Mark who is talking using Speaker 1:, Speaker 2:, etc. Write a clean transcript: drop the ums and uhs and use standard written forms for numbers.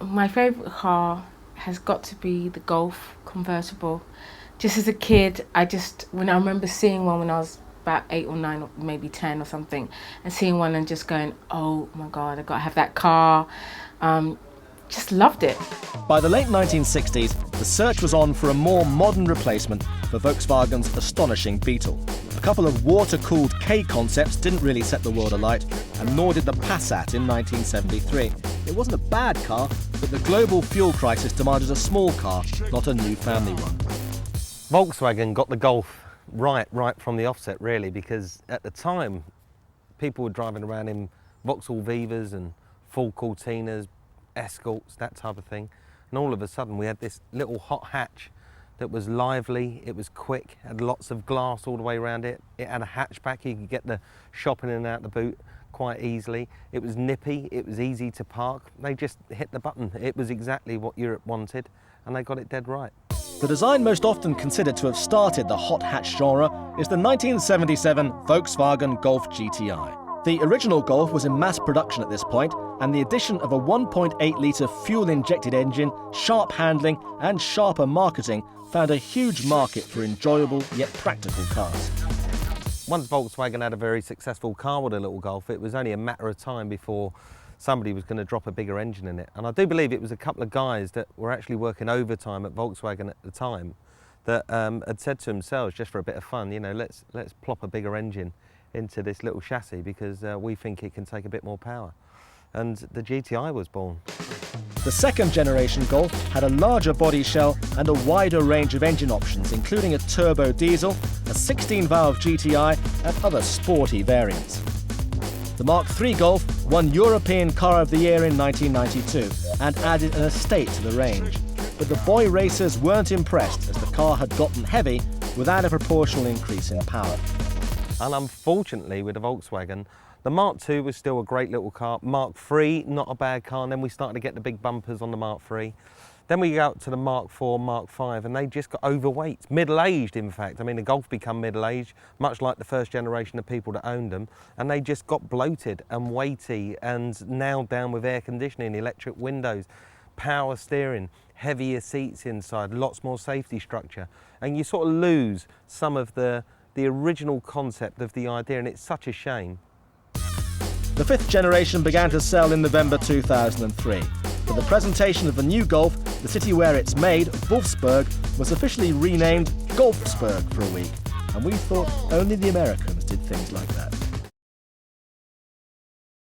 Speaker 1: My favourite car has got to be the Golf convertible. Just as a kid, when I remember seeing one when I was about 8 or 9 or maybe 10 or something, and seeing one and just going, oh my God, I got to have that car. Just loved it.
Speaker 2: By the late 1960s, the search was on for a more modern replacement for Volkswagen's astonishing Beetle. A couple of water-cooled K concepts didn't really set the world alight, and nor did the Passat in 1973. It wasn't a bad car, but the global fuel crisis demanded a small car, not a new family one.
Speaker 3: Volkswagen got the Golf right from the offset, really, because at the time, people were driving around in Vauxhall Vivas and Ford Cortinas, Escorts, that type of thing. And all of a sudden, we had this little hot hatch that was lively, it was quick, had lots of glass all the way around it. It had a hatchback, you could get the shopping in and out the boot quite easily. It was nippy, it was easy to park. They just hit the button. It was exactly what Europe wanted, and they got it dead right.
Speaker 2: The design most often considered to have started the hot hatch genre is the 1977 Volkswagen Golf GTI. The original Golf was in mass production at this point, and the addition of a 1.8-litre fuel-injected engine, sharp handling and sharper marketing found a huge market for enjoyable yet practical cars.
Speaker 3: Once Volkswagen had a very successful car with a little Golf, it was only a matter of time before somebody was going to drop a bigger engine in it. And I do believe it was a couple of guys that were actually working overtime at Volkswagen at the time that had said to themselves, just for a bit of fun, you know, let's plop a bigger engine into this little chassis because we think it can take a bit more power. And the GTI was born.
Speaker 2: The second generation Golf had a larger body shell and a wider range of engine options, including a turbo diesel, a 16-valve GTI and other sporty variants. The Mark III Golf won European Car of the Year in 1992 and added an estate to the range. But the boy racers weren't impressed as the car had gotten heavy without a proportional increase in power.
Speaker 3: And unfortunately, with the Volkswagen, the Mark II was still a great little car. Mark III, not a bad car. And then we started to get the big bumpers on the Mark III. Then we go up to the Mark IV, Mark V, and they just got overweight, middle-aged, in fact. I mean, the Golf become middle-aged, much like the first generation of people that owned them, and they just got bloated and weighty and nailed down with air conditioning, electric windows, power steering, heavier seats inside, lots more safety structure. And you sort of lose some of the original concept of the idea, and it's such a shame.
Speaker 2: The fifth generation began to sell in November 2003. For the presentation of the new Golf, the city where it's made, Wolfsburg, was officially renamed Golfsburg for a week. And we thought only the Americans did things like that.